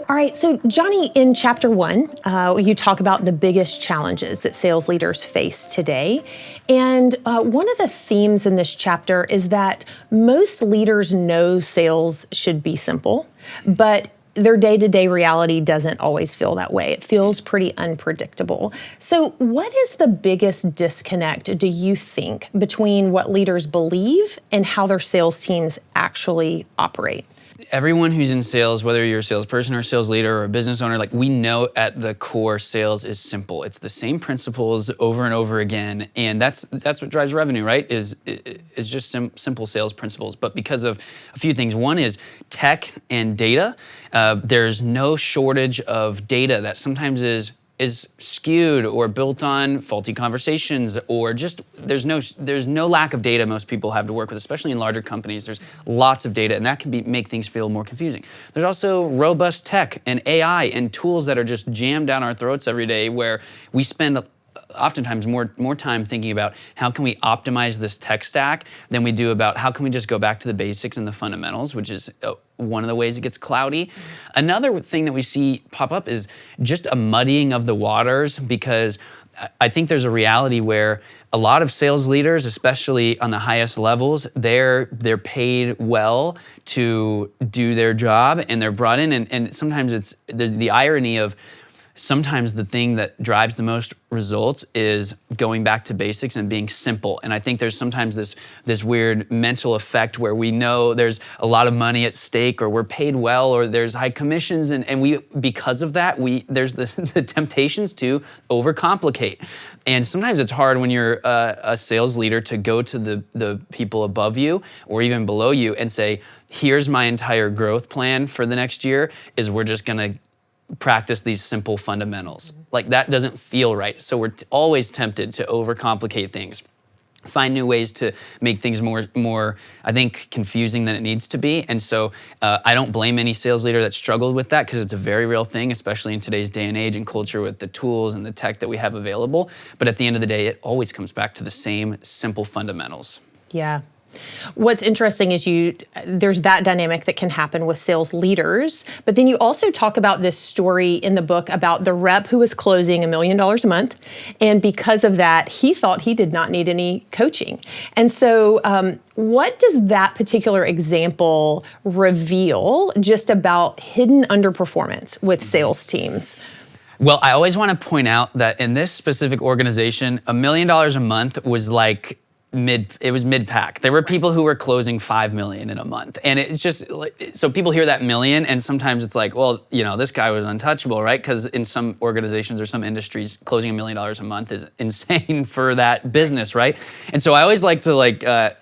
All right, so Jonny, in chapter 1, you talk about the biggest challenges that sales leaders face today. And one of the themes in this chapter is that most leaders know sales should be simple, but their day-to-day reality doesn't always feel that way. It feels pretty unpredictable. So what is the biggest disconnect, do you think, between what leaders believe and how their sales teams actually operate? Everyone who's in sales, whether you're a salesperson or a sales leader or a business owner, like we know at the core sales is simple. It's the same principles over and over again, and that's what drives revenue, right? Is just simple sales principles. But because of a few things, one is tech and data. There's no shortage of data that sometimes is skewed or built on faulty conversations, or just there's no lack of data most people have to work with, especially in larger companies. There's lots of data, and that can make things feel more confusing. There's also robust tech and AI and tools that are just jammed down our throats every day, where we spend oftentimes more time thinking about how can we optimize this tech stack than we do about how can we just go back to the basics and the fundamentals, which is one of the ways it gets cloudy. Another thing that we see pop up is just a muddying of the waters, because I think there's a reality where a lot of sales leaders, especially on the highest levels, they're paid well to do their job, and they're brought in, and sometimes there's the irony of sometimes the thing that drives the most results is going back to basics and being simple. And I think there's sometimes this weird mental effect where we know there's a lot of money at stake, or we're paid well, or there's high commissions, and we, because of that, there's the temptations to overcomplicate. And sometimes it's hard when you're a sales leader to go to the people above you or even below you and say, here's my entire growth plan for the next year, is we're just gonna practice these simple fundamentals. Like, that doesn't feel right. So we're always tempted to overcomplicate things, find new ways to make things more, I think, confusing than it needs to be. And so I don't blame any sales leader that struggled with that, because it's a very real thing, especially in today's day and age and culture with the tools and the tech that we have available. But at the end of the day, it always comes back to the same simple fundamentals. Yeah. What's interesting is there's that dynamic that can happen with sales leaders, but then you also talk about this story in the book about the rep who was closing $1 million a month, and because of that, he thought he did not need any coaching. And so what does that particular example reveal just about hidden underperformance with sales teams? Well, I always want to point out that in this specific organization, $1 million a month was like mid-pack. There were people who were closing 5 million in a month. And it's just, so people hear that million, and sometimes it's like, well, this guy was untouchable, right? Because in some organizations or some industries, closing $1 million a month is insane for that business, right? And so I always like to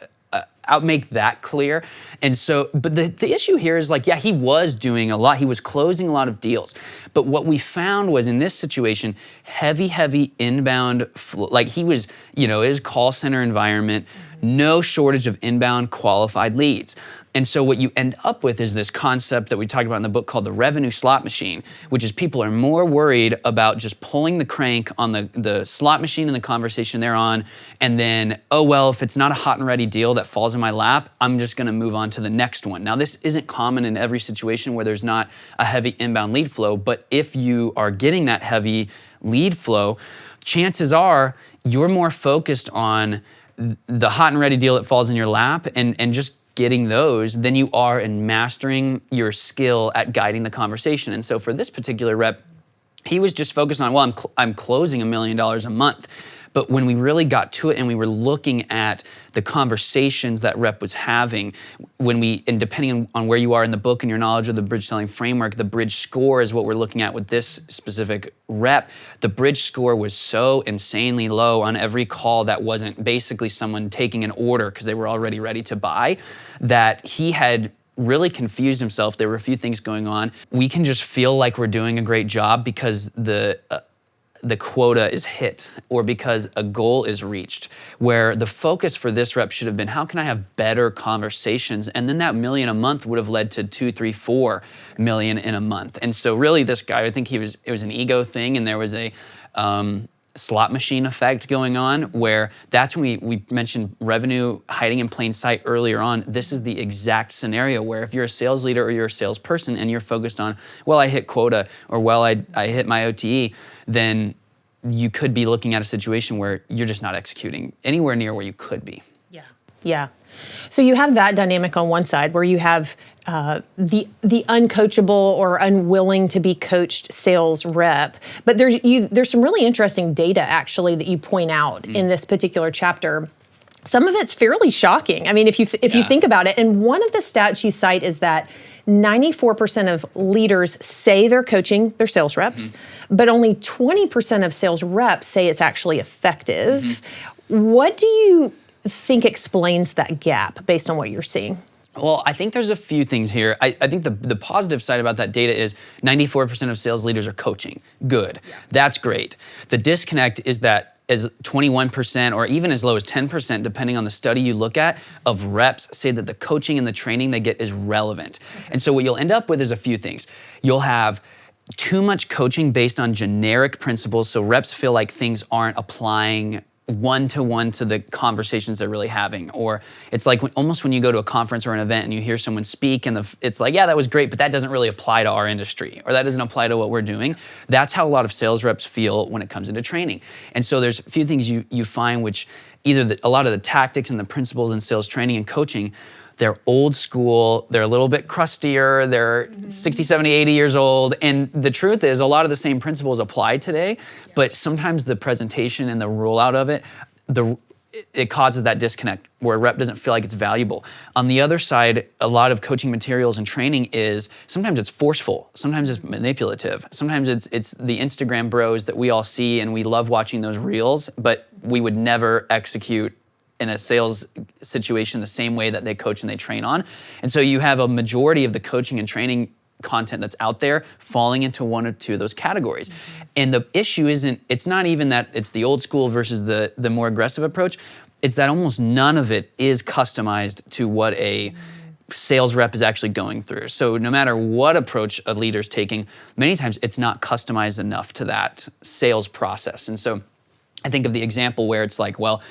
make that clear. And so, but the issue here is yeah, he was doing a lot. He was closing a lot of deals. But what we found was, in this situation, heavy inbound flow. Like, he was, his call center environment, no shortage of inbound qualified leads. And so what you end up with is this concept that we talked about in the book called the revenue slot machine, which is people are more worried about just pulling the crank on the slot machine and the conversation they're on, and then, oh, well, if it's not a hot and ready deal that falls in my lap, I'm just gonna move on to the next one. Now, this isn't common in every situation where there's not a heavy inbound lead flow, but if you are getting that heavy lead flow, chances are you're more focused on the hot and ready deal that falls in your lap and just getting those than you are in mastering your skill at guiding the conversation. And so for this particular rep, he was just focused on, well, I'm closing $1 million a month. But when we really got to it and we were looking at the conversations that rep was having, and depending on where you are in the book and your knowledge of the bridge selling framework, the bridge score is what we're looking at with this specific rep. The bridge score was so insanely low on every call that wasn't basically someone taking an order because they were already ready to buy, that he had really confused himself. There were a few things going on. We can just feel like we're doing a great job because the quota is hit, or because a goal is reached, where the focus for this rep should have been, how can I have better conversations? And then that $1 million a month would have led to 2, 3, 4 million in a month. And so really this guy, I think it was an ego thing, and there was slot machine effect going on, where that's when we mentioned revenue hiding in plain sight earlier on. This is the exact scenario where if you're a sales leader or you're a salesperson and you're focused on, well, I hit quota, or well, I hit my OTE, then you could be looking at a situation where you're just not executing anywhere near where you could be. Yeah. So you have that dynamic on one side where you have the uncoachable or unwilling to be coached sales rep, but there's some really interesting data actually that you point out in this particular chapter. Some of it's fairly shocking. I mean, if you think about it, and one of the stats you cite is that 94% of leaders say they're coaching their sales reps, but only 20% of sales reps say it's actually effective. What do you think explains that gap based on what you're seeing? Well, I think there's a few things here. I think the positive side about that data is 94% of sales leaders are coaching. Good. Yeah. That's great. The disconnect is that as 21% or even as low as 10%, depending on the study you look at, of reps say that the coaching and the training they get is relevant. And so what you'll end up with is a few things. You'll have too much coaching based on generic principles, so reps feel like things aren't applying one-to-one to the conversations they're really having. Or it's like almost when you go to a conference or an event and you hear someone speak and it's like, yeah, that was great, but that doesn't really apply to our industry, or that doesn't apply to what we're doing. That's how a lot of sales reps feel when it comes into training. And so there's a few things you find which either a lot of the tactics and the principles in sales training and coaching, they're old school, they're a little bit crustier, they're 60, 70, 80 years old. And the truth is a lot of the same principles apply today, but sometimes the presentation and the rollout of it, it causes that disconnect where a rep doesn't feel like it's valuable. On the other side, a lot of coaching materials and training is, sometimes it's forceful, sometimes it's manipulative, sometimes it's the Instagram bros that we all see and we love watching those reels, but we would never execute in a sales situation the same way that they coach and they train on. And so you have a majority of the coaching and training content that's out there falling into one or two of those categories. And the issue it's not even that it's the old school versus the more aggressive approach, it's that almost none of it is customized to what a sales rep is actually going through. So no matter what approach a leader's taking, many times it's not customized enough to that sales process. And so I think of the example where it's like, well,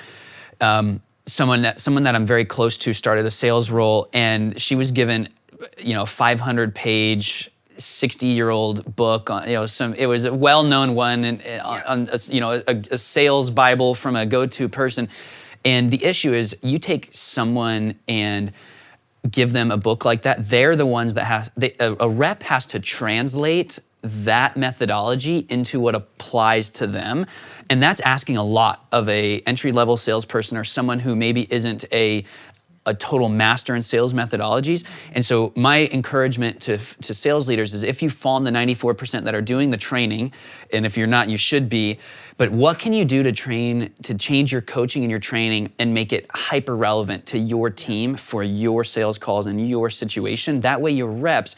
someone that I'm very close to started a sales role, and she was given, 500-page, 60-year-old book on, it was a well-known one, and on a sales Bible from a go-to person. And the issue is, you take someone and give them a book like that, they're the ones that a rep has to translate that methodology into what applies to them. And that's asking a lot of a entry-level salesperson or someone who maybe isn't a total master in sales methodologies. And so my encouragement to sales leaders is, if you fall in the 94% that are doing the training, and if you're not, you should be, but what can you do to change your coaching and your training and make it hyper relevant to your team for your sales calls and your situation? That way your reps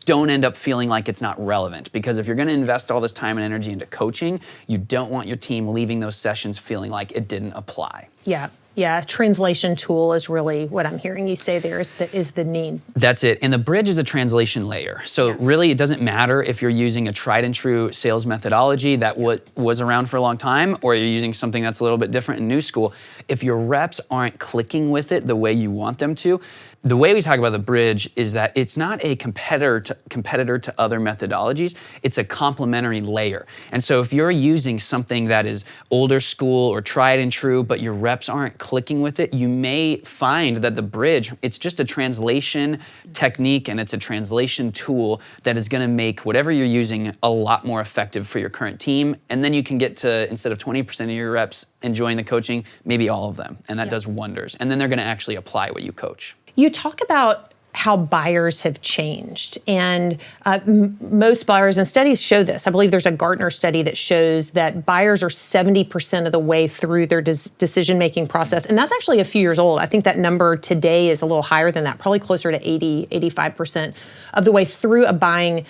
don't end up feeling like it's not relevant. Because if you're gonna invest all this time and energy into coaching, you don't want your team leaving those sessions feeling like it didn't apply. Yeah, translation tool is really what I'm hearing you say there is the need. That's it. And the bridge is a translation layer. So really it doesn't matter if you're using a tried and true sales methodology that was around for a long time, or you're using something that's a little bit different and new school. If your reps aren't clicking with it the way you want them to, the way we talk about the bridge is that it's not a competitor to other methodologies, it's a complementary layer. And so if you're using something that is older school or tried and true, but your reps aren't clicking with it, you may find that the bridge, it's just a translation technique and it's a translation tool that is gonna make whatever you're using a lot more effective for your current team. And then you can get to, instead of 20% of your reps enjoying the coaching, maybe all of them. And that does wonders. And then they're gonna actually apply what you coach. You talk about how buyers have changed, and most buyers, and studies show this. I believe there's a Gartner study that shows that buyers are 70% of the way through their decision-making process, and that's actually a few years old. I think that number today is a little higher than that, probably closer to 80, 85% of the way through a buying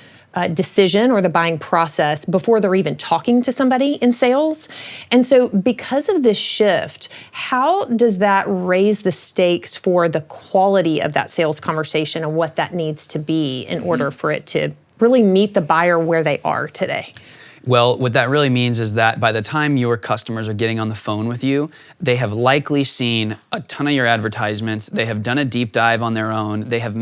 decision or the buying process before they're even talking to somebody in sales. And so because of this shift, how does that raise the stakes for the quality of that sales conversation and what that needs to be in order for it to really meet the buyer where they are today? Well, what that really means is that by the time your customers are getting on the phone with you, they have likely seen a ton of your advertisements. They have done a deep dive on their own. They have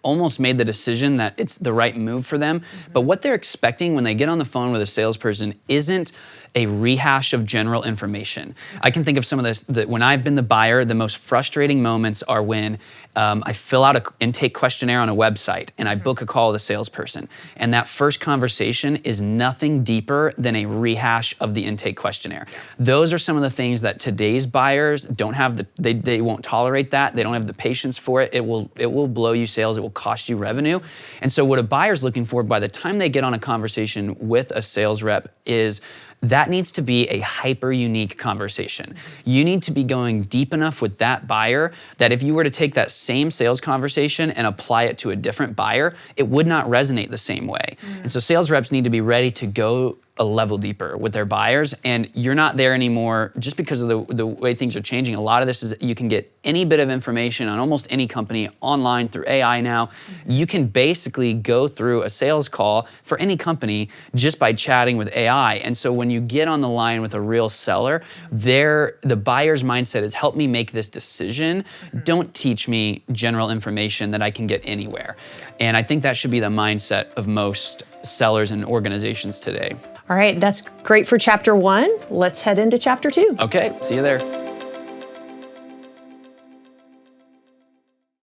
almost made the decision that it's the right move for them. But what they're expecting when they get on the phone with a salesperson isn't a rehash of general information. I can think of some of this, that when I've been the buyer, the most frustrating moments are when I fill out an intake questionnaire on a website and I book a call with a salesperson. And that first conversation is nothing deeper than a rehash of the intake questionnaire. Those are some of the things that today's buyers don't have, they won't tolerate that. They don't have the patience for it. It will blow you sales. It will cost you revenue. And so what a buyer's looking for by the time they get on a conversation with a sales rep is that needs to be a hyper unique conversation. You need to be going deep enough with that buyer that if you were to take that same sales conversation and apply it to a different buyer, it would not resonate the same way. And so sales reps need to be ready to go a level deeper with their buyers, and you're not there anymore just because of the way things are changing. A lot of this is you can get any bit of information on almost any company online through AI now. You can basically go through a sales call for any company just by chatting with AI. And so when you get on the line with a real seller, the buyer's mindset is help me make this decision. Don't teach me general information that I can get anywhere. And I think that should be the mindset of most sellers and organizations today. All right, that's great for chapter 1. Let's head into chapter 2. Okay, see you there.